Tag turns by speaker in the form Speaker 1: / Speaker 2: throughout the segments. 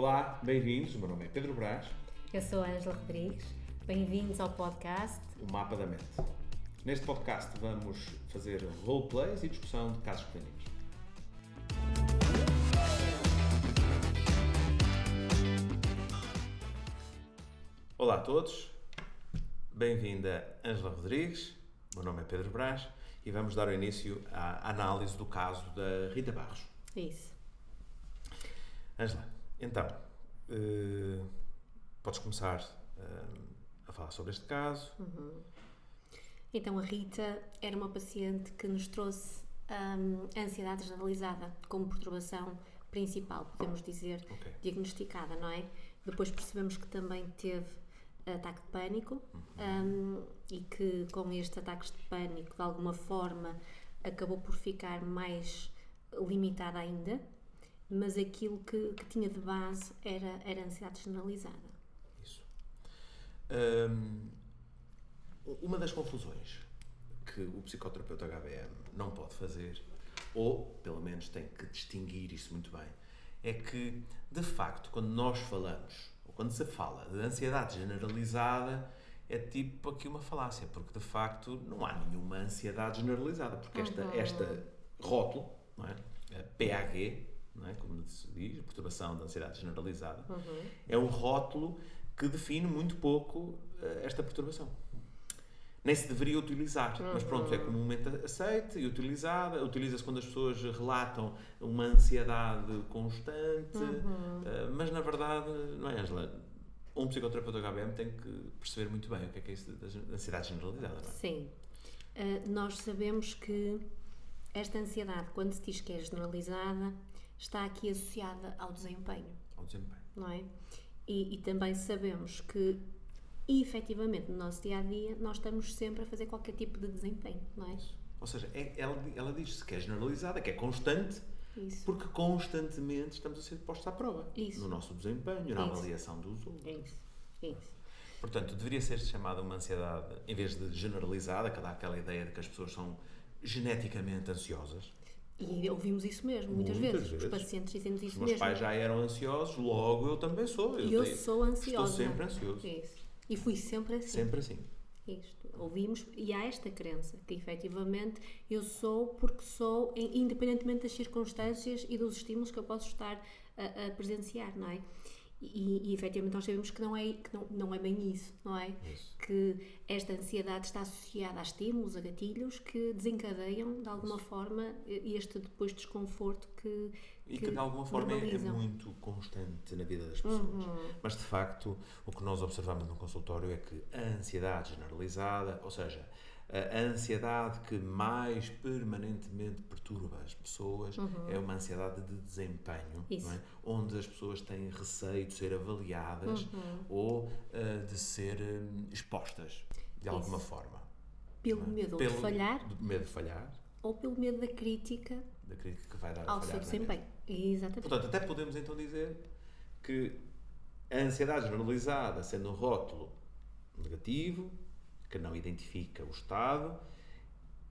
Speaker 1: Olá, bem-vindos. O meu nome é Pedro Brás.
Speaker 2: Eu sou a Ângela Rodrigues. Bem-vindos ao podcast
Speaker 1: O Mapa da Mente. Neste podcast vamos fazer roleplays e discussão de casos clínicos. Olá a todos, bem-vinda Ângela Rodrigues. O meu nome é Pedro Brás e vamos dar o início à análise do caso da Rita Barros.
Speaker 2: Isso.
Speaker 1: Ângela, então, podes começar a falar sobre este caso.
Speaker 2: Então, a Rita era uma paciente que nos trouxe a ansiedade generalizada como perturbação principal, podemos dizer, diagnosticada, não é? Depois percebemos que também teve ataque de pânico e que com estes ataques de pânico, de alguma forma, acabou por ficar mais limitada ainda, mas aquilo que tinha de base era a ansiedade generalizada.
Speaker 1: Isso. Uma das confusões que o psicoterapeuta HBM não pode fazer, ou pelo menos tem que distinguir isso muito bem, é que, de facto, quando nós falamos, ou quando se fala de ansiedade generalizada, é tipo aqui uma falácia, porque de facto não há nenhuma ansiedade generalizada, porque esta rótulo, não é? A PAG, não é? Como se diz, perturbação da ansiedade generalizada, é um rótulo que define muito pouco esta perturbação. Nem se deveria utilizar, mas pronto, é comumente aceita e utilizada. Utiliza-se quando as pessoas relatam uma ansiedade constante, mas na verdade, não é, Ângela? Um psicoterapeuta HBM tem que perceber muito bem o que é isso da ansiedade generalizada, não é?
Speaker 2: Sim. Nós sabemos que esta ansiedade, quando se diz que é generalizada, está aqui associada ao desempenho.
Speaker 1: Ao desempenho.
Speaker 2: Não é? E também sabemos que, efetivamente, no nosso dia-a-dia, nós estamos sempre a fazer qualquer tipo de desempenho, não é?
Speaker 1: Isso. Ou seja, ela diz-se que é generalizada, que é constante,
Speaker 2: Isso.
Speaker 1: porque constantemente estamos a ser postos à prova.
Speaker 2: Isso.
Speaker 1: No nosso desempenho, na avaliação dos outros.
Speaker 2: Isso.
Speaker 1: Portanto, deveria ser chamada uma ansiedade, em vez de generalizada, que dá aquela ideia de que as pessoas são geneticamente ansiosas.
Speaker 2: E ouvimos isso mesmo, muitas vezes. Os pacientes dizem-nos isso mesmo.
Speaker 1: Os meus pais já eram ansiosos, logo eu também sou.
Speaker 2: Eu sou ansiosa.
Speaker 1: Estou sempre ansioso.
Speaker 2: Isso. E fui sempre assim.
Speaker 1: Sempre assim.
Speaker 2: Isto. Ouvimos, e há esta crença que efetivamente eu sou porque sou, independentemente das circunstâncias e dos estímulos que eu posso estar a presenciar, não é? E efetivamente nós sabemos que não é bem isso, não é?
Speaker 1: Isso.
Speaker 2: Que esta ansiedade está associada a estímulos, a gatilhos que desencadeiam de alguma forma este depois desconforto que
Speaker 1: de alguma forma é muito constante na vida das pessoas. Mas de facto o que nós observamos no consultório é que a ansiedade generalizada, ou seja, a ansiedade que mais permanentemente perturba as pessoas é uma ansiedade de desempenho, não é? Onde as pessoas têm receio de ser avaliadas ou de ser expostas de alguma forma.
Speaker 2: Pelo medo de falhar.
Speaker 1: Medo de falhar.
Speaker 2: Ou pelo medo da crítica.
Speaker 1: Da crítica que vai dar
Speaker 2: ao
Speaker 1: a falhar.
Speaker 2: Ao seu desempenho. Exatamente.
Speaker 1: Portanto, até podemos então dizer que a ansiedade generalizada, sendo um rótulo negativo, que não identifica o estado,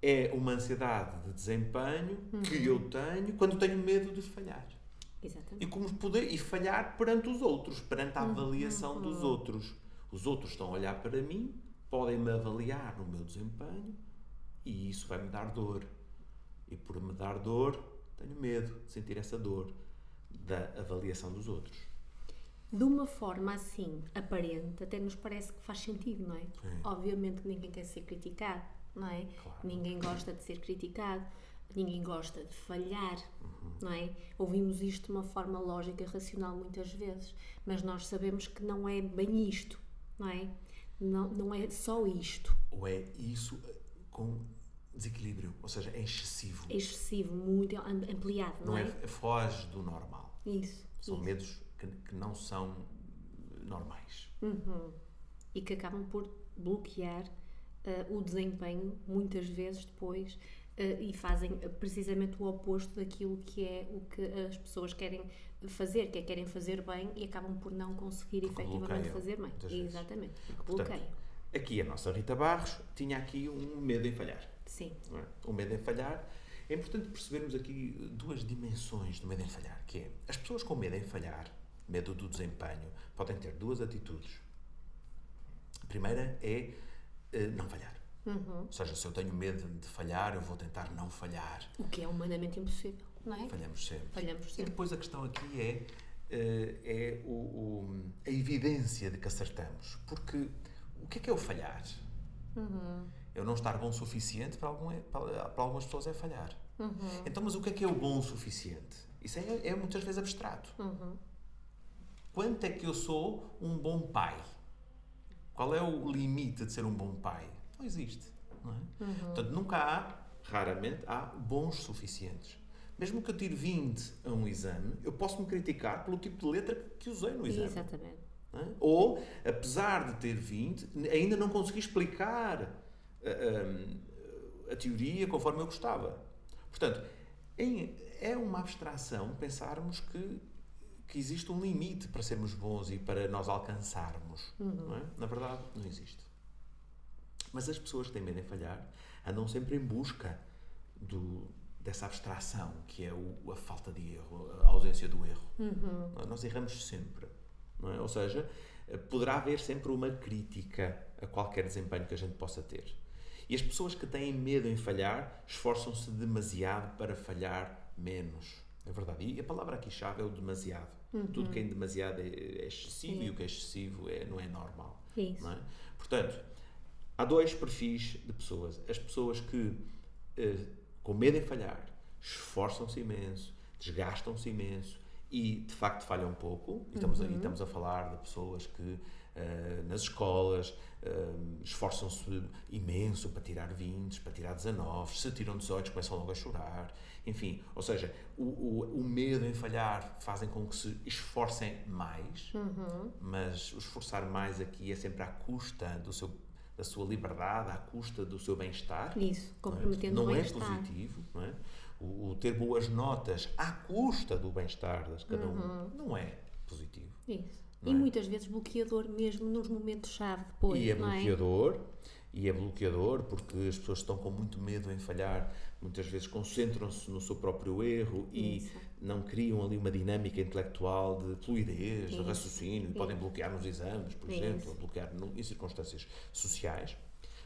Speaker 1: é uma ansiedade de desempenho que eu tenho quando tenho medo de falhar.
Speaker 2: Exatamente.
Speaker 1: E falhar perante os outros, perante a avaliação dos outros. Os outros estão a olhar para mim, podem-me avaliar no meu desempenho e isso vai-me dar dor. E por me dar dor, tenho medo de sentir essa dor da avaliação dos outros.
Speaker 2: De uma forma assim, aparente, até nos parece que faz sentido, não é?
Speaker 1: Sim.
Speaker 2: Obviamente que ninguém quer ser criticado, não é?
Speaker 1: Claro.
Speaker 2: Ninguém gosta de ser criticado, ninguém gosta de falhar, não é? Ouvimos isto de uma forma lógica e racional muitas vezes, mas nós sabemos que não é bem isto, não é? Não é só isto.
Speaker 1: Ou é isso com desequilíbrio, ou seja, é excessivo.
Speaker 2: É excessivo, muito ampliado, não é?
Speaker 1: Foge do normal.
Speaker 2: Isso.
Speaker 1: São medos que não são normais.
Speaker 2: E que acabam por bloquear o desempenho, muitas vezes depois, e fazem precisamente o oposto daquilo que é o que as pessoas querem fazer, que é querem fazer bem e acabam por não conseguir efetivamente fazer bem. Exatamente, porque bloqueiam.
Speaker 1: Aqui a nossa Rita Barros tinha aqui um medo em falhar.
Speaker 2: Sim.
Speaker 1: Não é? O medo em falhar. É importante percebermos aqui duas dimensões do medo em falhar, que é as pessoas com medo em falhar medo do desempenho, podem ter duas atitudes. A primeira é não falhar. Ou seja, se eu tenho medo de falhar, eu vou tentar não falhar.
Speaker 2: O que é humanamente impossível, não é?
Speaker 1: Falhamos sempre.
Speaker 2: E
Speaker 1: depois a questão aqui é a evidência de que acertamos. Porque o que é o falhar? Eu não estar bom o suficiente, para algumas pessoas é falhar. Então, mas o que é o bom o suficiente? Isso é muitas vezes abstrato. Quanto é que eu sou um bom pai? Qual é o limite de ser um bom pai? Não existe. Não é? Portanto, raramente há bons suficientes. Mesmo que eu tire 20 a um exame, eu posso me criticar pelo tipo de letra que usei no exame.
Speaker 2: Exatamente.
Speaker 1: Não é? Ou, apesar de ter 20, ainda não consegui explicar a teoria conforme eu gostava. Portanto, é uma abstração pensarmos que existe um limite para sermos bons e para nós alcançarmos. Não é? Na verdade, não existe. Mas as pessoas que têm medo em falhar andam sempre em busca dessa abstração, que é a falta de erro, a ausência do erro. Nós erramos sempre. Não é? Ou seja, poderá haver sempre uma crítica a qualquer desempenho que a gente possa ter. E as pessoas que têm medo em falhar esforçam-se demasiado para falhar menos. É verdade. E a palavra aqui chave é o demasiado. Tudo que é demasiado é excessivo. Sim. E o que é excessivo não é normal.
Speaker 2: Isso.
Speaker 1: Não é? Portanto, há dois perfis de pessoas. As pessoas que, com medo em falhar, esforçam-se imenso, desgastam-se imenso e, de facto, falham um pouco. E estamos a falar de pessoas que, nas escolas, esforçam-se imenso para tirar 20, para tirar 19, se tiram 18 começam logo a chorar, enfim, ou seja, o medo em falhar fazem com que se esforcem mais, mas o esforçar mais aqui é sempre à custa da sua liberdade, à custa do seu bem-estar.
Speaker 2: Isso, comprometendo o bem-estar.
Speaker 1: Não é positivo, não é? O ter boas notas à custa do bem-estar de cada um não é positivo.
Speaker 2: Isso. E muitas vezes bloqueador mesmo nos momentos-chave depois,
Speaker 1: E é bloqueador porque as pessoas estão com muito medo em falhar, muitas vezes concentram-se no seu próprio erro e não criam ali uma dinâmica intelectual de fluidez, de raciocínio, podem bloquear nos exames, por exemplo, bloquear em circunstâncias sociais.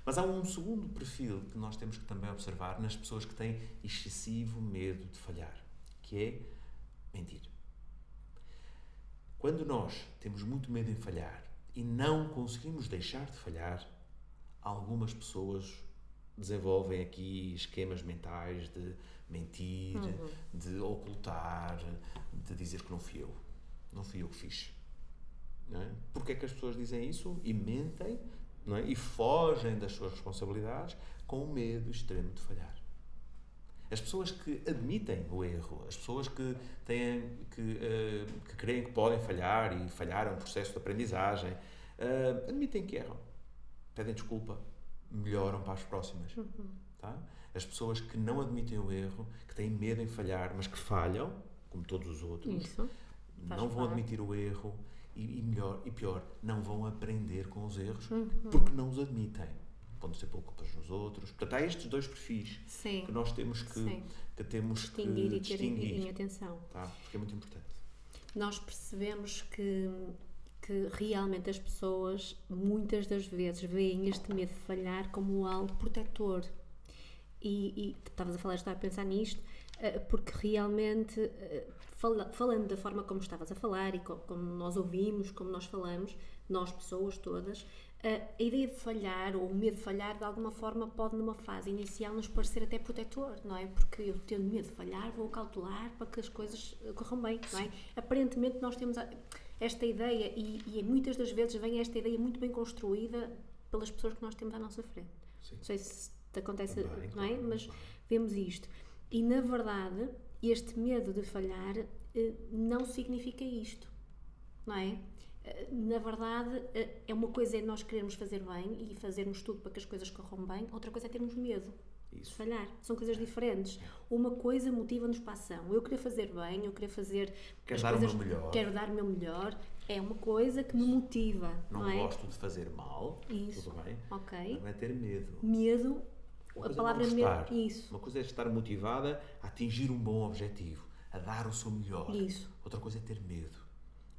Speaker 1: Mas há um segundo perfil que nós temos que também observar nas pessoas que têm excessivo medo de falhar, que é mentir. Quando nós temos muito medo em falhar e não conseguimos deixar de falhar, algumas pessoas desenvolvem aqui esquemas mentais de mentir, de ocultar, de dizer que não fui eu que fiz. Não é? Porquê é que as pessoas dizem isso e mentem, não é? E fogem das suas responsabilidades com o medo extremo de falhar? As pessoas que admitem o erro, as pessoas que creem que podem falhar e falhar é um processo de aprendizagem, admitem que erram, pedem desculpa, melhoram para as próximas. Tá? As pessoas que não admitem o erro, que têm medo em falhar, mas que falham, como todos os outros, não vão admitir o erro e pior, não vão aprender com os erros porque não os admitem. Vão ser por culpas nos outros. Portanto, há estes dois perfis que nós temos que
Speaker 2: distinguir e ter em atenção.
Speaker 1: Tá? Porque é muito importante.
Speaker 2: Nós percebemos que realmente as pessoas, muitas das vezes, veem este medo de falhar como algo protetor. E estavas a falar, estava a pensar nisto, porque realmente, falando da forma como estavas a falar e como nós ouvimos, como nós falamos, nós pessoas todas, a ideia de falhar ou o medo de falhar de alguma forma pode numa fase inicial nos parecer até protetor, não é? Porque eu tendo medo de falhar vou cautelar para que as coisas corram bem, não é? Aparentemente nós temos esta ideia e muitas das vezes vem esta ideia muito bem construída pelas pessoas que nós temos à nossa frente.
Speaker 1: Sim.
Speaker 2: Não sei se te acontece, não é? Mas vemos isto. E na verdade este medo de falhar não significa isto, não é? Na verdade, é uma coisa é nós querermos fazer bem e fazermos tudo para que as coisas corram bem, outra coisa é termos medo de falhar. São coisas diferentes. Uma coisa motiva-nos para a ação. Eu querer fazer bem, eu querer fazer
Speaker 1: quero dar
Speaker 2: o meu melhor, é uma coisa que me motiva. Não é?
Speaker 1: Gosto de fazer mal, tudo bem, não é ter medo.
Speaker 2: Medo, a palavra medo, isso.
Speaker 1: Uma coisa é estar motivada a atingir um bom objetivo, a dar o seu melhor.
Speaker 2: Isso.
Speaker 1: Outra coisa é ter medo.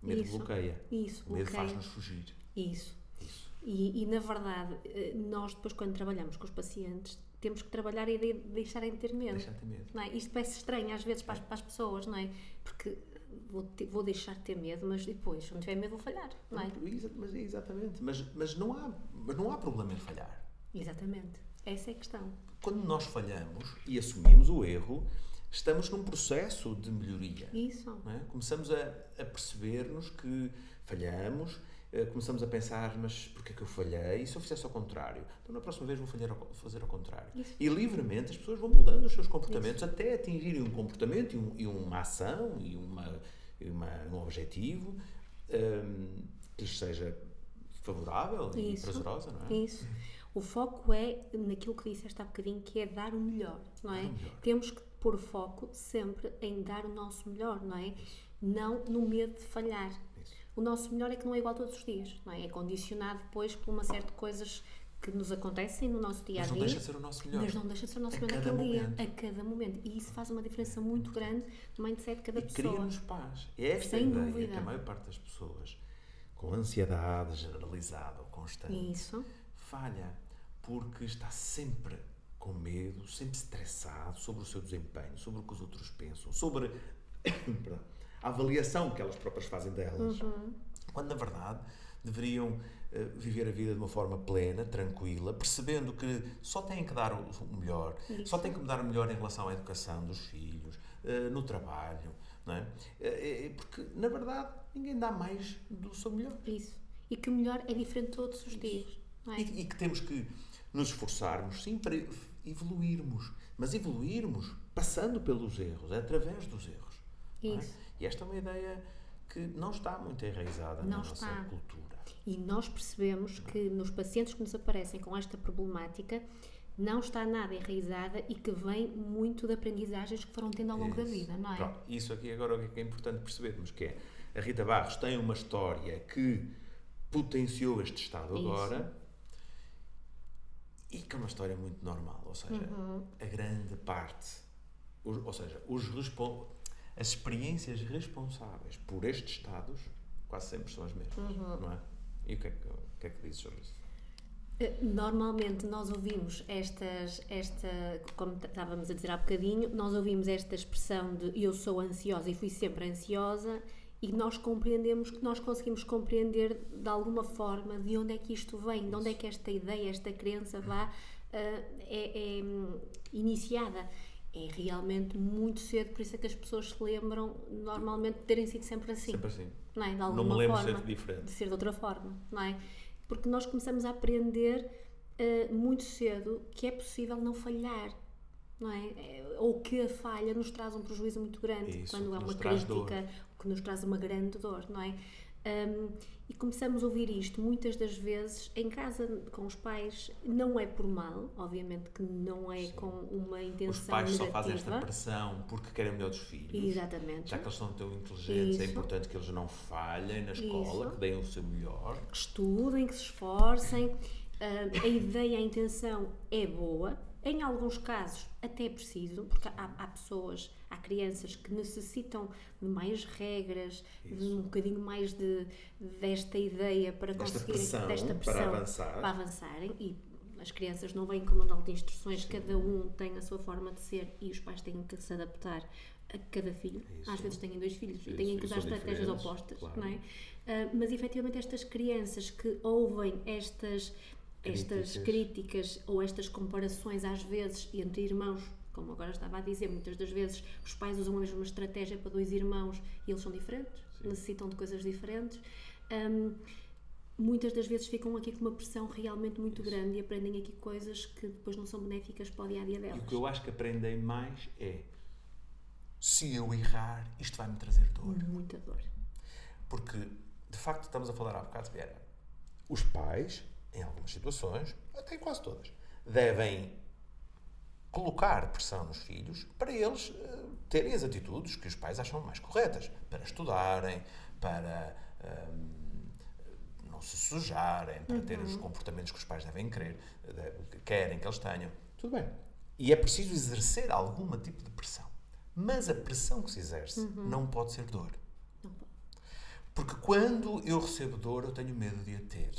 Speaker 1: O medo bloqueia.
Speaker 2: Isso,
Speaker 1: o medo faz-nos fugir.
Speaker 2: Isso. E, na verdade, nós depois, quando trabalhamos com os pacientes, temos que trabalhar e deixarem de ter medo.
Speaker 1: Deixar de ter medo.
Speaker 2: Não é? Isto parece estranho às vezes para as pessoas, não é? Porque vou deixar de ter medo, mas depois, se não tiver medo, vou falhar, não é?
Speaker 1: Mas exatamente. Mas não há problema em falhar.
Speaker 2: Exatamente. Essa é a questão.
Speaker 1: Quando nós falhamos e assumimos o erro, estamos num processo de melhoria.
Speaker 2: Isso.
Speaker 1: Não é? Começamos a perceber-nos que falhamos, começamos a pensar, mas porquê que eu falhei? E se eu fizesse ao contrário? Então, na próxima vez, vou fazer ao contrário.
Speaker 2: Isso.
Speaker 1: E, livremente, as pessoas vão mudando os seus comportamentos até atingirem um comportamento e uma ação e um objetivo que lhes seja favorável e prazerosa, não é?
Speaker 2: Isso. O foco é naquilo que disseste há bocadinho, que é dar o melhor, não é? Temos que pôr foco sempre em dar o nosso melhor, não é? Não no medo de falhar. O nosso melhor é que não é igual todos os dias, não é? É condicionado depois por uma série de coisas que nos acontecem no nosso dia-a-dia.
Speaker 1: Mas não deixa de ser o nosso melhor.
Speaker 2: Mas não deixa de ser o nosso melhor naquele dia, a cada momento. E isso faz uma diferença muito grande no mindset de cada pessoa.
Speaker 1: E cria-nos paz. É esta
Speaker 2: Sem
Speaker 1: ideia
Speaker 2: dúvida.
Speaker 1: que a maior parte das pessoas, com ansiedade generalizada ou constante, falha porque está sempre com medo, sempre estressado sobre o seu desempenho, sobre o que os outros pensam, sobre a avaliação que elas próprias fazem delas. Quando, na verdade, deveriam viver a vida de uma forma plena, tranquila, percebendo que só têm que dar o melhor, só têm que mudar o melhor em relação à educação dos filhos, no trabalho, não é? Porque, na verdade, ninguém dá mais do seu melhor.
Speaker 2: Isso. E que o melhor é diferente todos os dias, não é?
Speaker 1: E que temos que nos esforçarmos, sim, para evoluirmos. Mas evoluirmos passando pelos erros, através dos erros.
Speaker 2: Isso.
Speaker 1: E esta é uma ideia que não está muito enraizada na nossa cultura.
Speaker 2: E nós percebemos que nos pacientes que nos aparecem com esta problemática não está nada enraizada e que vem muito de aprendizagens que foram tendo ao longo da vida, não é?
Speaker 1: Pronto, isso aqui agora o que é importante percebermos, que é a Rita Barros tem uma história que potenciou este estado agora e que é uma história muito normal, ou seja, a grande parte, ou seja, as experiências responsáveis por estes estados quase sempre são as mesmas, não é? E o que é que dizes sobre isso?
Speaker 2: Normalmente nós ouvimos como estávamos a dizer há bocadinho, nós ouvimos esta expressão de eu sou ansiosa e fui sempre ansiosa, e nós compreendemos que nós conseguimos compreender de alguma forma de onde é que isto vem, de onde é que esta ideia, esta crença é iniciada. É realmente muito cedo, por isso é que as pessoas se lembram normalmente de terem sido sempre assim.
Speaker 1: Sempre assim.
Speaker 2: Não é? De
Speaker 1: alguma forma. Não me lembro de ser diferente.
Speaker 2: De ser de outra forma, não é? Porque nós começamos a aprender muito cedo que é possível não falhar, não é? Ou que a falha nos traz um prejuízo muito grande, quando é uma crítica, que nos traz uma grande dor, não é? E começamos a ouvir isto muitas das vezes em casa com os pais, não é por mal, obviamente que não é com uma intenção negativa. Os pais
Speaker 1: só fazem esta pressão porque querem o melhor dos filhos.
Speaker 2: Exatamente.
Speaker 1: Já que eles são tão inteligentes, é importante que eles não falhem na escola, que deem o seu melhor.
Speaker 2: Que estudem, que se esforcem. A ideia, a intenção é boa. Em alguns casos até é preciso, porque há pessoas, há crianças que necessitam de mais regras, de um bocadinho mais desta ideia para conseguirem, desta pressão para avançarem, e as crianças não vêm com um manual de instruções, cada um tem a sua forma de ser e os pais têm que se adaptar a cada filho. Às vezes têm 2 filhos e têm que usar estratégias opostas, claro. Não é? Mas efetivamente estas crianças que ouvem estas críticas ou estas comparações às vezes entre irmãos, como agora estava a dizer, muitas das vezes os pais usam a mesma estratégia para 2 irmãos e eles são diferentes, necessitam de coisas diferentes, muitas das vezes ficam aqui com uma pressão realmente muito grande e aprendem aqui coisas que depois não são benéficas para o dia-a-dia delas.
Speaker 1: E o que eu acho que aprendem mais é: se eu errar, isto vai-me trazer dor.
Speaker 2: Muita dor.
Speaker 1: Porque, de facto, estamos a falar há bocado, Vera, os pais, em algumas situações, até em quase todas, devem colocar pressão nos filhos para eles terem as atitudes que os pais acham mais corretas, para estudarem, para não se sujarem, para terem os comportamentos que os pais querem que eles tenham. Tudo bem. E é preciso exercer algum tipo de pressão. Mas a pressão que se exerce não pode ser dor.
Speaker 2: Não pode.
Speaker 1: Porque quando eu recebo dor, eu tenho medo de a ter.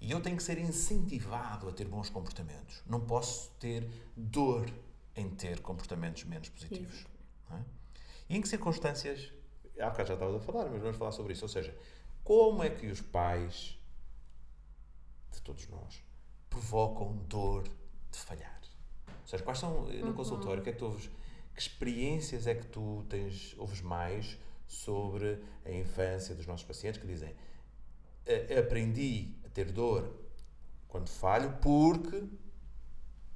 Speaker 1: E eu tenho que ser incentivado a ter bons comportamentos. Não posso ter dor em ter comportamentos menos positivos. Não é? E em que circunstâncias... Há bocado já estava a falar, mas vamos falar sobre isso. Ou seja, como é que os pais, de todos nós, provocam dor de falhar? Ou seja, quais são, no consultório, o que é que tu ouves? Que experiências é que tu ouves mais sobre a infância dos nossos pacientes que dizem aprendi a ter dor quando falho porque...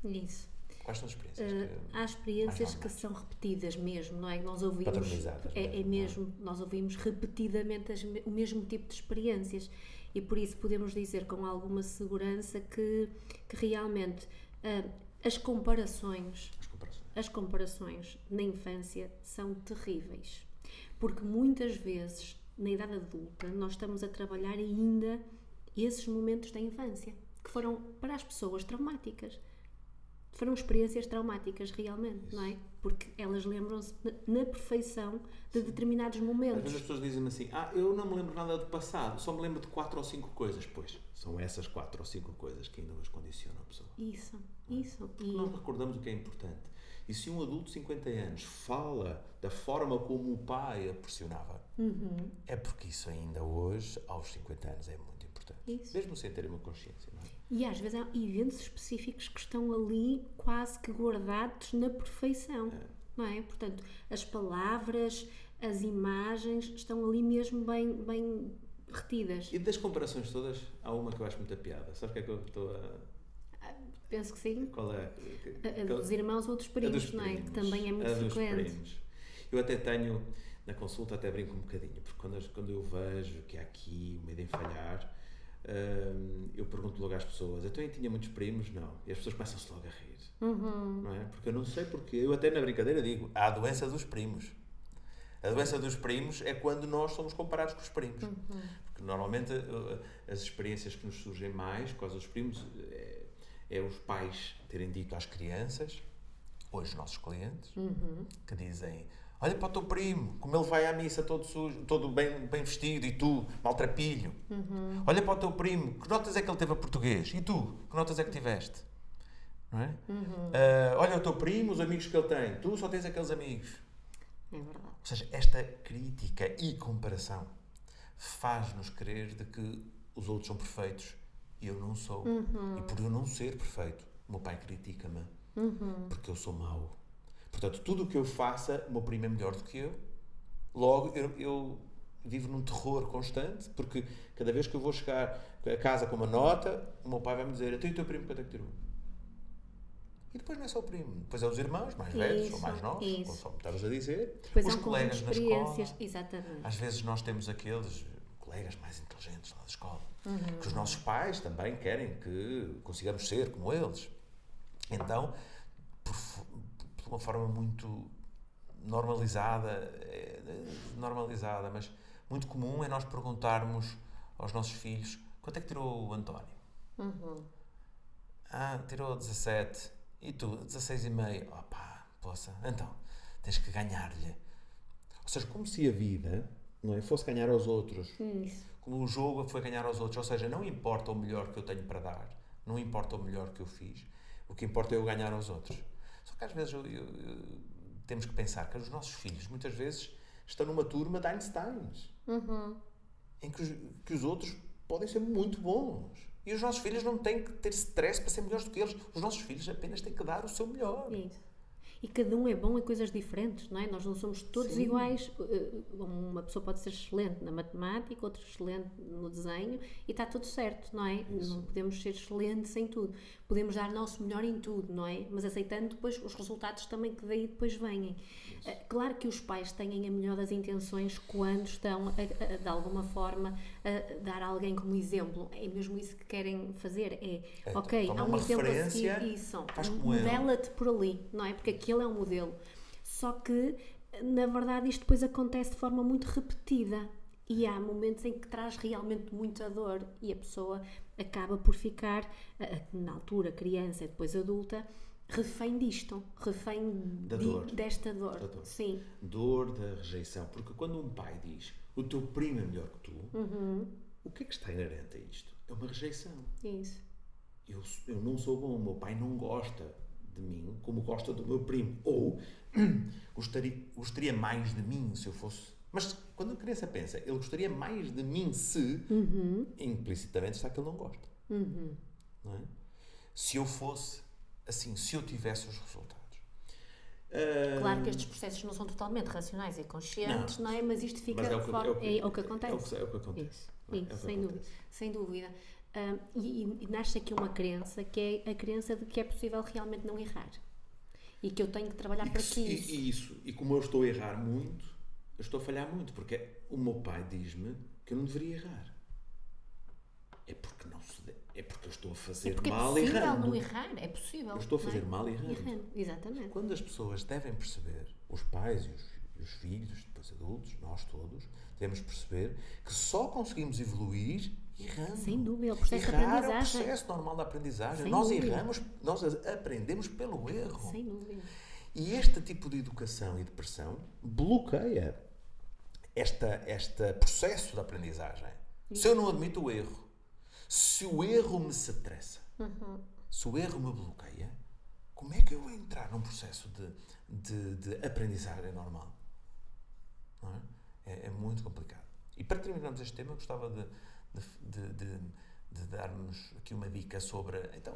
Speaker 2: Isso.
Speaker 1: Quais são as experiências?
Speaker 2: Há experiências que são repetidas mesmo, não é? Nós ouvimos,
Speaker 1: patronizadas.
Speaker 2: Mesmo, nós ouvimos repetidamente o mesmo tipo de experiências e por isso podemos dizer com alguma segurança que realmente as comparações na infância são terríveis. Porque muitas vezes, na idade adulta, nós estamos a trabalhar ainda esses momentos da infância, que foram, para as pessoas, traumáticas. Foram experiências traumáticas, realmente, não é? Porque elas lembram-se na perfeição de determinados momentos.
Speaker 1: Às vezes as pessoas dizem-me assim, eu não me lembro nada do passado, só me lembro de 4 ou 5 coisas. Pois, são essas 4 ou 5 coisas que ainda hoje condicionam a pessoa.
Speaker 2: Isso.
Speaker 1: Porque nós recordamos o que é importante. E se um adulto de 50 anos fala da forma como o pai a pressionava, é porque isso ainda hoje, aos 50 anos, é muito importante.
Speaker 2: Isso.
Speaker 1: Mesmo sem ter uma consciência, não é?
Speaker 2: E às vezes há eventos específicos que estão ali quase que guardados na perfeição, não é? Portanto, as palavras, as imagens estão ali mesmo bem retidas.
Speaker 1: E das comparações todas, há uma que eu acho muita piada. Sabe o que é que eu estou a...
Speaker 2: Penso que sim.
Speaker 1: Qual é?
Speaker 2: A dos irmãos ou dos primos, não é? Que também é muito frequente.
Speaker 1: Eu até tenho, na consulta, até brinco um bocadinho, porque quando eu vejo que há aqui o medo em falhar, eu pergunto logo às pessoas, então eu tinha muitos primos? Não. E as pessoas começam-se logo a rir. Não é? Porque eu não sei porquê. Eu até na brincadeira digo, há a doença dos primos. A doença dos primos é quando nós somos comparados com os primos. Porque normalmente as experiências que nos surgem mais com os primos é os pais terem dito às crianças, ou os nossos clientes, que dizem, olha para o teu primo, como ele vai à missa todo sujo, todo bem vestido, e tu, maltrapilho. Olha para o teu primo, que notas é que ele teve a português? E tu, que notas é que tiveste? Não é? Olha o teu primo, os amigos que ele tem, tu só tens aqueles amigos.
Speaker 2: É verdade.
Speaker 1: Ou seja, esta crítica e comparação faz-nos crer de que os outros são perfeitos e eu não sou. E por eu não ser perfeito, o meu pai critica-me porque eu sou mau. Portanto, tudo o que eu faça, o meu primo é melhor do que eu. Logo, eu vivo num terror constante, porque cada vez que eu vou chegar a casa com uma nota, o meu pai vai me dizer, então e o teu primo quanto é que tirou? E depois não é só o primo, depois é os irmãos mais velhos ou mais novos, como estavas a dizer,
Speaker 2: depois
Speaker 1: os colegas na escola.
Speaker 2: Exatamente.
Speaker 1: Às vezes nós temos aqueles colegas mais inteligentes lá da escola, que os nossos pais também querem que consigamos ser como eles. Então, por uma forma muito normalizada, mas muito comum é nós perguntarmos aos nossos filhos, quanto é que tirou o António? Tirou 17. E tu, 16,5. Poça, então, tens que ganhar-lhe. Ou seja, como se a vida, não é, fosse ganhar aos outros.
Speaker 2: Isso.
Speaker 1: Como o jogo foi ganhar aos outros. Ou seja, não importa o melhor que eu tenho para dar. Não importa o melhor que eu fiz. O que importa é eu ganhar aos outros. Só que às vezes temos que pensar que os nossos filhos, muitas vezes, estão numa turma de Einsteins. Em que os outros podem ser muito bons. E os nossos filhos não têm que ter stress para ser melhores do que eles. Os nossos filhos apenas têm que dar o seu melhor.
Speaker 2: Isso. E cada um é bom em coisas diferentes, não é? Nós não somos todos iguais. Uma pessoa pode ser excelente na matemática, outra excelente no desenho e está tudo certo, não é? Isso. Não podemos ser excelentes em tudo. Podemos dar o nosso melhor em tudo, não é? Mas aceitando depois os resultados também que daí depois vêm. Claro que os pais têm a melhor das intenções quando estão, de alguma forma, a dar a alguém como exemplo. É mesmo isso que querem fazer. Ok, há um exemplo a seguir, isso. Modela-te por ali, não é? Porque aquele é um modelo. Só que, na verdade, isto depois acontece de forma muito repetida. E há momentos em que traz realmente muita dor e a pessoa acaba por ficar, na altura criança e depois adulta, refém disto, refém desta dor.
Speaker 1: Da dor.
Speaker 2: Sim.
Speaker 1: Dor da rejeição. Porque quando um pai diz o teu primo é melhor que tu, o que é que está inerente a isto? É uma rejeição.
Speaker 2: Isso.
Speaker 1: Eu não sou bom, o meu pai não gosta de mim como gosta do meu primo. Ou gostaria mais de mim se eu fosse... Mas quando a criança pensa, ele gostaria mais de mim se... Implicitamente está que ele não gosta. Não é? Se eu fosse assim, se eu tivesse os resultados.
Speaker 2: Claro que estes processos não são totalmente racionais e conscientes, não é? Mas isto fica é o que acontece.
Speaker 1: É o que acontece.
Speaker 2: Isso, sem dúvida. E nasce aqui uma crença que é a crença de que é possível realmente não errar. E que eu tenho que trabalhar para isso.
Speaker 1: E como eu estou a errar muito, eu estou a falhar muito, porque o meu pai diz-me que eu não deveria errar. É porque eu estou a fazer mal errando.
Speaker 2: É possível não errar, é possível.
Speaker 1: Eu estou a fazer mal errando.
Speaker 2: Exatamente.
Speaker 1: Quando as pessoas devem perceber, os pais e os filhos, depois adultos, nós todos, devemos perceber que só conseguimos evoluir errando.
Speaker 2: Sem dúvida, é o processo de aprendizagem.
Speaker 1: É o processo normal da aprendizagem.
Speaker 2: Sem
Speaker 1: nós
Speaker 2: dúvida.
Speaker 1: Erramos, nós aprendemos pelo erro.
Speaker 2: Sem dúvida.
Speaker 1: E este tipo de educação e de pressão bloqueia este processo de aprendizagem. Isso. Se eu não admito o erro, se o erro me estressa, se o erro me bloqueia, como é que eu vou entrar num processo de aprendizagem normal? Não é? É muito complicado. E para terminarmos este tema, eu gostava de dar-nos aqui uma dica sobre, então,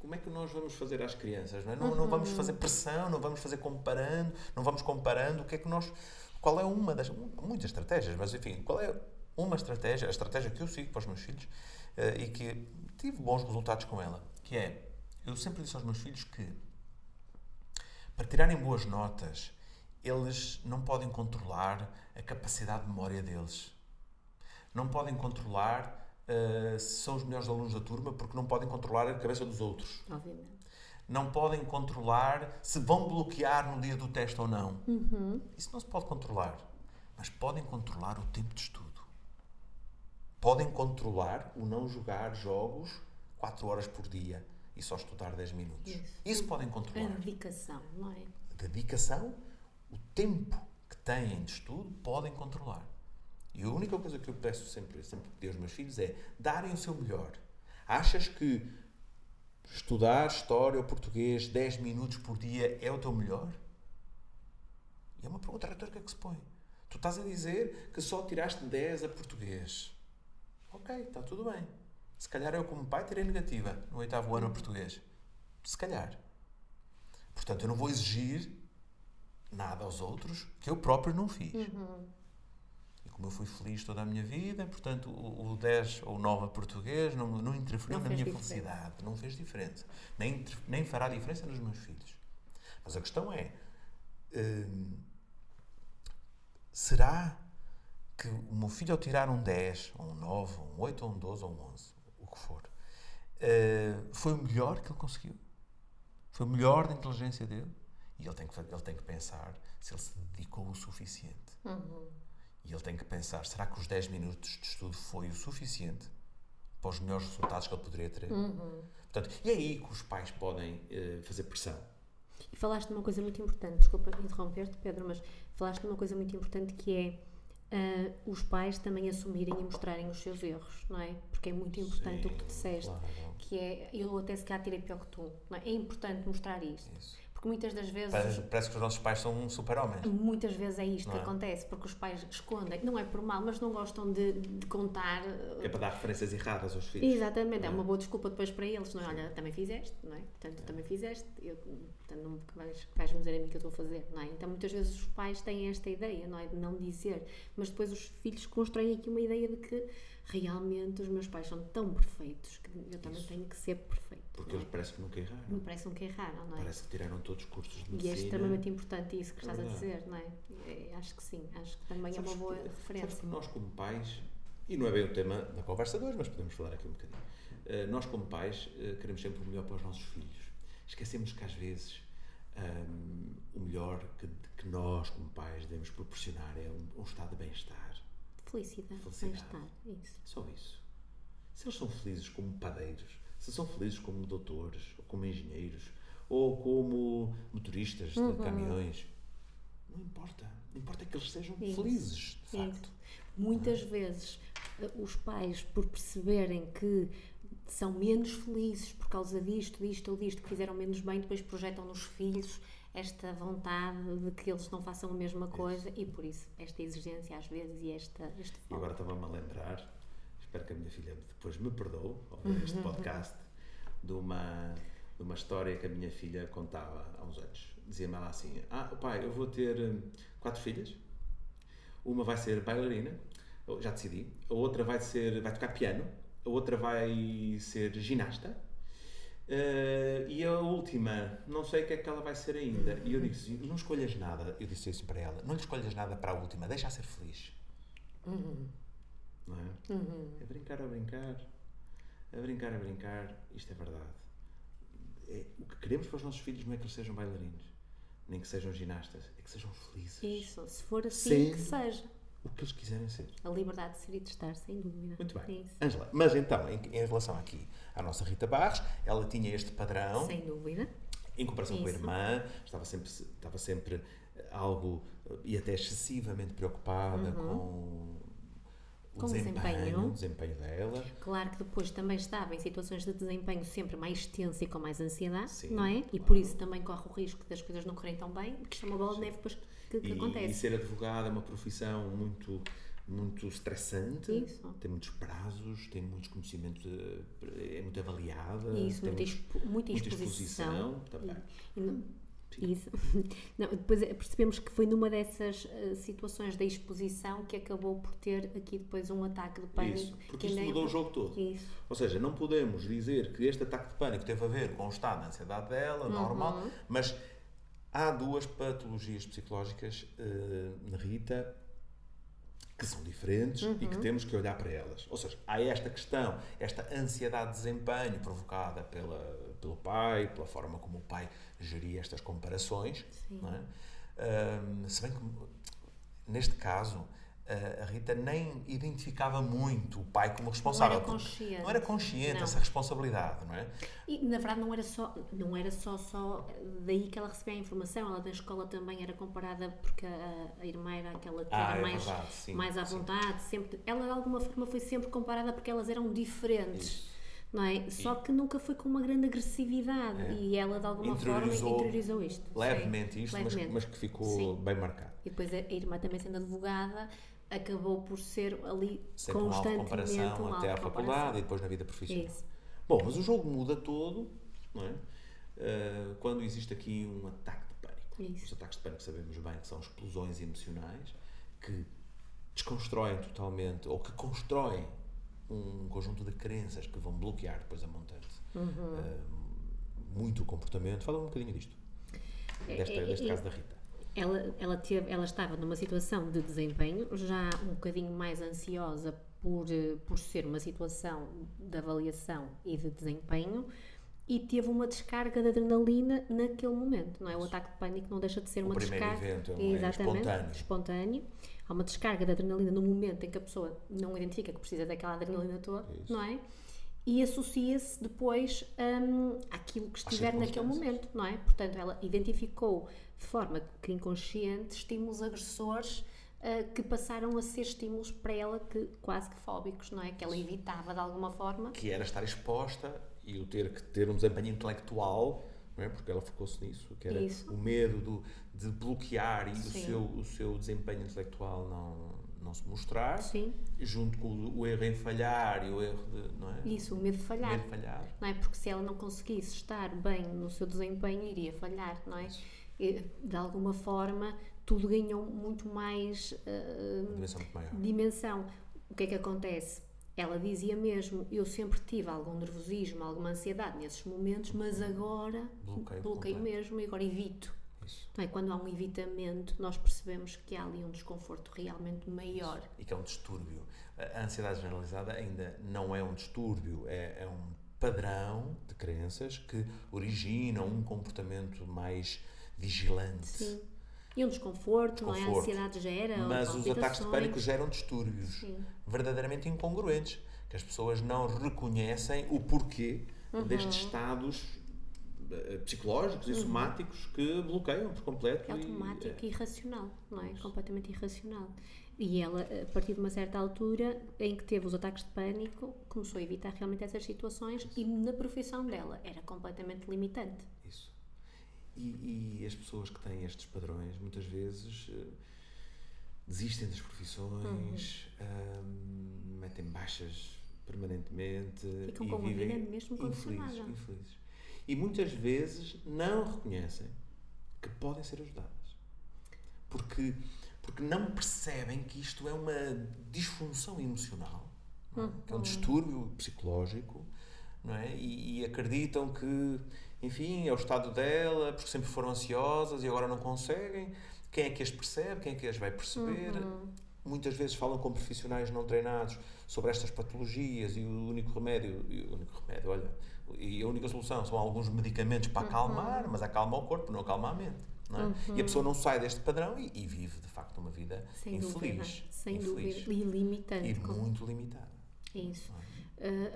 Speaker 1: como é que nós vamos fazer às crianças? Não é? Não vamos fazer pressão, não vamos fazer comparando, não vamos comparando, qual é uma das muitas estratégias, mas enfim, qual é uma estratégia, a estratégia que eu sigo para os meus filhos e que tive bons resultados com ela, que é, eu sempre disse aos meus filhos que para tirarem boas notas, eles não podem controlar a capacidade de memória deles. Não podem controlar se são os melhores alunos da turma, porque não podem controlar a cabeça dos outros.
Speaker 2: Obviamente.
Speaker 1: Não podem controlar se vão bloquear no dia do teste ou não. Isso não se pode controlar. Mas podem controlar o tempo de estudo. Podem controlar o não jogar jogos 4 horas por dia e só estudar 10 minutos. Isso podem controlar.
Speaker 2: A dedicação, não é?
Speaker 1: A dedicação, o tempo que têm de estudo, podem controlar. E a única coisa que eu peço sempre pedir aos meus filhos é darem o seu melhor. Achas que estudar história ou português 10 minutos por dia é o teu melhor? E é uma pergunta retórica que se põe. Tu estás a dizer que só tiraste 10 a português. Ok, está tudo bem. Se calhar eu, como pai, tirei negativa no 8º ano a português. Se calhar. Portanto, eu não vou exigir nada aos outros que eu próprio não fiz. E como eu fui feliz toda a minha vida, portanto, o 10 ou o 9 a português não interferiu na minha felicidade. Não fez diferença. Nem fará diferença nos meus filhos. Mas a questão é, será que o meu filho, ao tirar um 10, ou um 9, ou um 8, ou um 12, ou um 11, o que for, foi o melhor que ele conseguiu? Foi o melhor da inteligência dele? E ele tem que pensar se ele se dedicou o suficiente. E ele tem que pensar, será que os 10 minutos de estudo foi o suficiente para os melhores resultados que ele poderia ter? Portanto, e é aí que os pais podem fazer pressão.
Speaker 2: E falaste de uma coisa muito importante, desculpa interromper-te, Pedro, mas falaste de uma coisa muito importante que é os pais também assumirem e mostrarem os seus erros, não é? Porque é muito importante o que tu disseste, claro. Que é, eu até se calhar tirei pior que tu, não é? É importante mostrar isto. Isso. Porque muitas das vezes...
Speaker 1: Parece que os nossos pais são super-homens.
Speaker 2: Muitas vezes é isto que acontece, porque os pais escondem, não é por mal, mas não gostam de contar...
Speaker 1: É para dar referências erradas aos filhos.
Speaker 2: Exatamente, é uma boa desculpa depois para eles, não é? Olha, também fizeste, não é? Portanto, tu também fizeste, portanto, não vais-me dizer a mim o que eu estou a fazer, não é? Então, muitas vezes os pais têm esta ideia, não é? De não dizer, mas depois os filhos constroem aqui uma ideia de que realmente os meus pais são tão perfeitos que eu também tenho que ser perfeito.
Speaker 1: Porque eles parece que nunca erraram.
Speaker 2: Me parece que nunca erraram, não é?
Speaker 1: Parece que tiraram todos os cursos de medicina.
Speaker 2: E é extremamente importante isso que estás a dizer, não é? Acho que sim, acho que também é uma boa referência.
Speaker 1: Sabes que nós como pais, e não é bem o tema da conversa de hoje, mas podemos falar aqui um bocadinho, nós como pais queremos sempre o melhor para os nossos filhos. Esquecemos que às vezes o melhor que nós como pais devemos proporcionar é um estado de bem-estar.
Speaker 2: Felicidade. Bem-estar, isso.
Speaker 1: Só isso. Se eles são felizes como padeiros, se são felizes como doutores, ou como engenheiros, ou como motoristas de caminhões. Não importa. O que importa é que eles sejam felizes, de facto.
Speaker 2: Muitas vezes os pais, por perceberem que são menos felizes por causa disto ou disto, que fizeram menos bem, depois projetam nos filhos esta vontade de que eles não façam a mesma coisa e por isso esta exigência às vezes e este
Speaker 1: E agora estava-me a lembrar, espero que a minha filha depois me perdoe ao ver este podcast, de uma história que a minha filha contava há uns anos. Dizia-me ela assim, pai, eu vou ter 4 filhas, uma vai ser bailarina, já decidi, a outra vai tocar piano, a outra vai ser ginasta, e a última, não sei o que é que ela vai ser ainda. E eu disse, não escolhas nada. Eu disse isso para ela, não lhe escolhas nada para a última, deixa-a ser feliz. Não é? É brincar a brincar, a brincar a brincar, isto é verdade. O que queremos para os nossos filhos não é que eles sejam bailarinos, nem que sejam ginastas, é que sejam felizes.
Speaker 2: Isso, se for assim, que seja.
Speaker 1: O que eles quiserem ser.
Speaker 2: A liberdade de ser e de estar, sem dúvida.
Speaker 1: Muito bem. Ângela, mas então, em relação aqui à nossa Rita Barros, ela tinha este padrão.
Speaker 2: Sem dúvida.
Speaker 1: Em comparação com a irmã, estava sempre algo, e até excessivamente preocupada com o desempenho dela.
Speaker 2: Claro que depois também estava em situações de desempenho sempre mais tensa e com mais ansiedade,
Speaker 1: sim,
Speaker 2: não é? E
Speaker 1: claro.
Speaker 2: Por isso também corre o risco das coisas não correrem tão bem, porque isto é uma bola de neve depois que acontece.
Speaker 1: E ser advogada é uma profissão muito estressante.
Speaker 2: Isso.
Speaker 1: Tem muitos prazos, tem muitos conhecimentos, é muito avaliada.
Speaker 2: Isso,
Speaker 1: tem
Speaker 2: muita exposição
Speaker 1: também.
Speaker 2: Isso. Não, depois percebemos que foi numa dessas situações da exposição que acabou por ter aqui depois um ataque de pânico.
Speaker 1: Isso, porque isto mudou o jogo todo.
Speaker 2: Isso.
Speaker 1: Ou seja, não podemos dizer que este ataque de pânico teve a ver com o estado de ansiedade dela, normal, mas há 2 patologias psicológicas na Rita que são diferentes e que temos que olhar para elas. Ou seja, há esta questão, esta ansiedade de desempenho provocada pelo pai, pela forma como o pai geria estas comparações. Não é? Se bem que, neste caso, a Rita nem identificava muito o pai como responsável. Não era consciente essa responsabilidade, não é?
Speaker 2: E, na verdade, não era só daí que ela recebia a informação. Ela, na escola, também era comparada, porque a irmã era aquela que era mais à vontade. Sempre, ela, de alguma forma, foi sempre comparada porque elas eram diferentes. Isso. Não é? Só que nunca foi com uma grande agressividade e ela, de alguma forma, interiorizou isto.
Speaker 1: Levemente isto, mas que ficou bem marcado.
Speaker 2: E depois a irmã, também sendo advogada, acabou por ser ali
Speaker 1: sempre
Speaker 2: constantemente
Speaker 1: uma comparação até à faculdade e depois na vida profissional.
Speaker 2: Isso.
Speaker 1: Bom, mas o jogo muda todo, não é? Quando existe aqui um ataque de pânico. Os ataques de pânico sabemos bem que são explosões emocionais que desconstroem totalmente ou que constroem um conjunto de crenças que vão bloquear depois a montante muito o comportamento. Fala um bocadinho disto, deste caso da Rita.
Speaker 2: Ela estava numa situação de desempenho, já um bocadinho mais ansiosa por ser uma situação de avaliação e de desempenho, e teve uma descarga de adrenalina naquele momento, não é? O ataque de pânico não deixa de ser uma descarga.
Speaker 1: O primeiro evento é
Speaker 2: espontâneo. Há uma descarga de adrenalina no momento em que a pessoa não identifica que precisa daquela adrenalina toda, não é? E associa-se depois àquilo que estiver naquele momento, não é? Portanto, ela identificou de forma que inconsciente estímulos agressores que passaram a ser estímulos para ela quase que fóbicos, não é? Que ela evitava de alguma forma.
Speaker 1: Que era estar exposta e o ter que ter um desempenho intelectual, não é? Porque ela focou-se nisso, que era o medo de bloquear e o seu desempenho intelectual não se mostrar, junto com o erro em falhar e o erro de, não é?
Speaker 2: Isso, o medo de falhar. Não é? Porque se ela não conseguisse estar bem no seu desempenho, iria falhar, não é? E, de alguma forma, tudo ganhou muito mais
Speaker 1: dimensão muito maior.
Speaker 2: Dimensão. O que é que acontece? Ela dizia mesmo, eu sempre tive algum nervosismo, alguma ansiedade nesses momentos, mas agora bloqueio mesmo e agora evito. Então, quando há um evitamento, nós percebemos que há ali um desconforto realmente maior.
Speaker 1: E que é um distúrbio. A ansiedade generalizada ainda não é um distúrbio, é um padrão de crenças que originam um comportamento mais vigilante.
Speaker 2: Sim. E um desconforto, não é? A ansiedade gera.
Speaker 1: Mas os ataques de pânico geram distúrbios verdadeiramente incongruentes, que as pessoas não reconhecem o porquê destes estados psicológicos e somáticos que bloqueiam por completo.
Speaker 2: É automático e irracional, não é? Completamente irracional. E ela, a partir de uma certa altura em que teve os ataques de pânico, começou a evitar realmente essas situações e na profissão dela era completamente limitante.
Speaker 1: Isso. E as pessoas que têm estes padrões, muitas vezes desistem das profissões, metem baixas permanentemente.
Speaker 2: Ficam com uma vida mesmo condicionada.
Speaker 1: Infelizes. E muitas vezes não reconhecem que podem ser ajudadas. Porque não percebem que isto é uma disfunção emocional, não é? Que é um distúrbio psicológico, não é? E acreditam que, enfim, é o estado dela, porque sempre foram ansiosas e agora não conseguem. Quem é que as percebe? Quem é que as vai perceber? Muitas vezes falam com profissionais não treinados sobre estas patologias e o único remédio, olha, e a única solução são alguns medicamentos para acalmar, mas acalma o corpo, não acalma a mente. Não é? E a pessoa não sai deste padrão e vive, de facto, uma vida infeliz.
Speaker 2: Sem dúvida. E limitante.
Speaker 1: E muito limitada.
Speaker 2: Isso.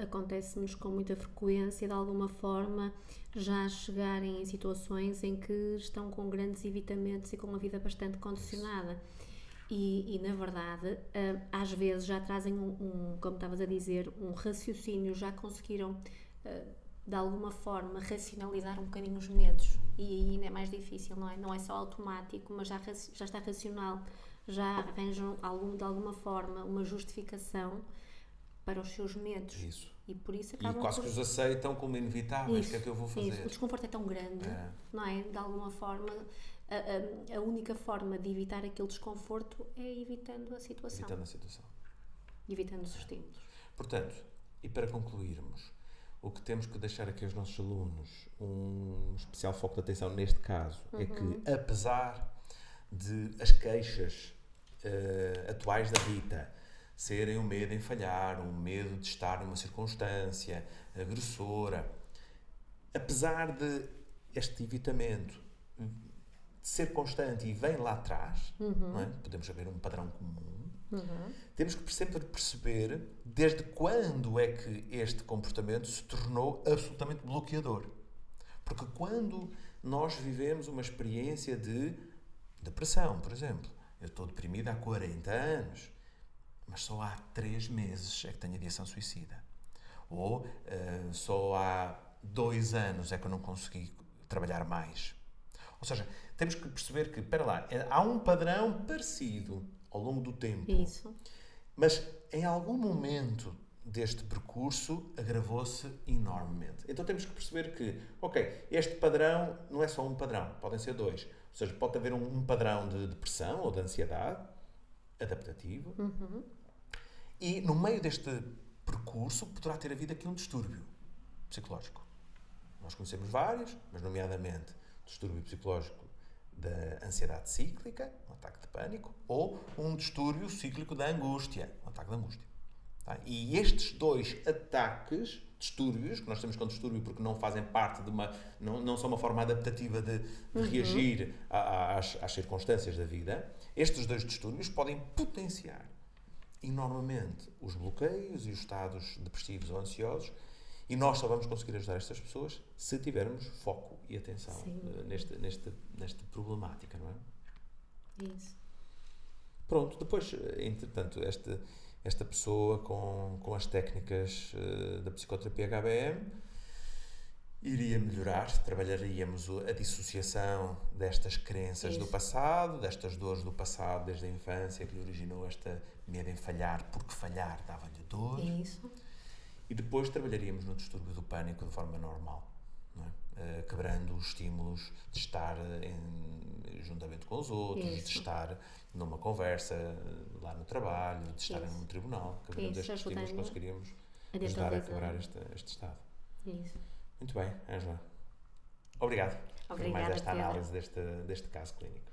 Speaker 2: Acontece-nos com muita frequência, de alguma forma, já chegarem em situações em que estão com grandes evitamentos e com uma vida bastante condicionada. E na verdade, às vezes já trazem como estavas a dizer, um raciocínio, já conseguiram de alguma forma racionalizar um bocadinho os medos e aí ainda é mais difícil, não é? Não é só automático, mas já está racional, já arranjam de alguma forma uma justificação para os seus medos.
Speaker 1: Isso.
Speaker 2: E por isso acabam
Speaker 1: quase que os aceitam como inevitáveis. O que é que eu vou fazer?
Speaker 2: Isso. O desconforto é tão grande, não é? De alguma forma, a única forma de evitar aquele desconforto é evitando a situação. Evitando os estímulos.
Speaker 1: Portanto, e para concluirmos, o que temos que deixar aqui aos nossos alunos, um especial foco de atenção neste caso, é que apesar de as queixas atuais da Rita serem o medo em falhar, o medo de estar numa circunstância agressora, apesar de este evitamento de ser constante e vem lá atrás, não é? Podemos haver um padrão comum, temos que sempre perceber desde quando é que este comportamento se tornou absolutamente bloqueador. Porque quando nós vivemos uma experiência de depressão, por exemplo, eu estou deprimida há 40 anos, mas só há 3 meses é que tenho ideação suicida. Ou só há 2 anos é que eu não consegui trabalhar mais. Ou seja, temos que perceber que, espera lá, há um padrão parecido ao longo do tempo.
Speaker 2: Isso.
Speaker 1: Mas em algum momento deste percurso agravou-se enormemente. Então temos que perceber que, este padrão não é só um padrão, podem ser 2. Ou seja, pode haver um padrão de depressão ou de ansiedade adaptativo. E no meio deste percurso poderá ter havido aqui um distúrbio psicológico. Nós conhecemos vários, mas nomeadamente distúrbio psicológico da ansiedade cíclica, um ataque de pânico, ou um distúrbio cíclico da angústia, um ataque de angústia. Tá? E estes 2 ataques, distúrbios, que nós temos com distúrbio porque não fazem parte de não são uma forma adaptativa de reagir às circunstâncias da vida, estes 2 distúrbios podem potenciar enormemente os bloqueios e os estados depressivos ou ansiosos, e nós só vamos conseguir ajudar estas pessoas se tivermos foco e atenção nesta problemática, não é?
Speaker 2: Isso.
Speaker 1: Pronto, depois, entretanto, esta pessoa com as técnicas da psicoterapia HBM iria melhorar, trabalharíamos a dissociação destas crenças do passado, destas dores do passado desde a infância que lhe originou esta medo em falhar, porque falhar dava-lhe dor.
Speaker 2: Isso.
Speaker 1: E depois trabalharíamos no distúrbio do pânico de forma normal, não é? Quebrando os estímulos de estar juntamente com os outros, de estar numa conversa lá no trabalho, de estar num tribunal. Quebrando estes estímulos conseguiríamos ajudar a quebrar este estado.
Speaker 2: Isso.
Speaker 1: Muito bem, Ângela. Obrigado por mais esta análise deste caso clínico.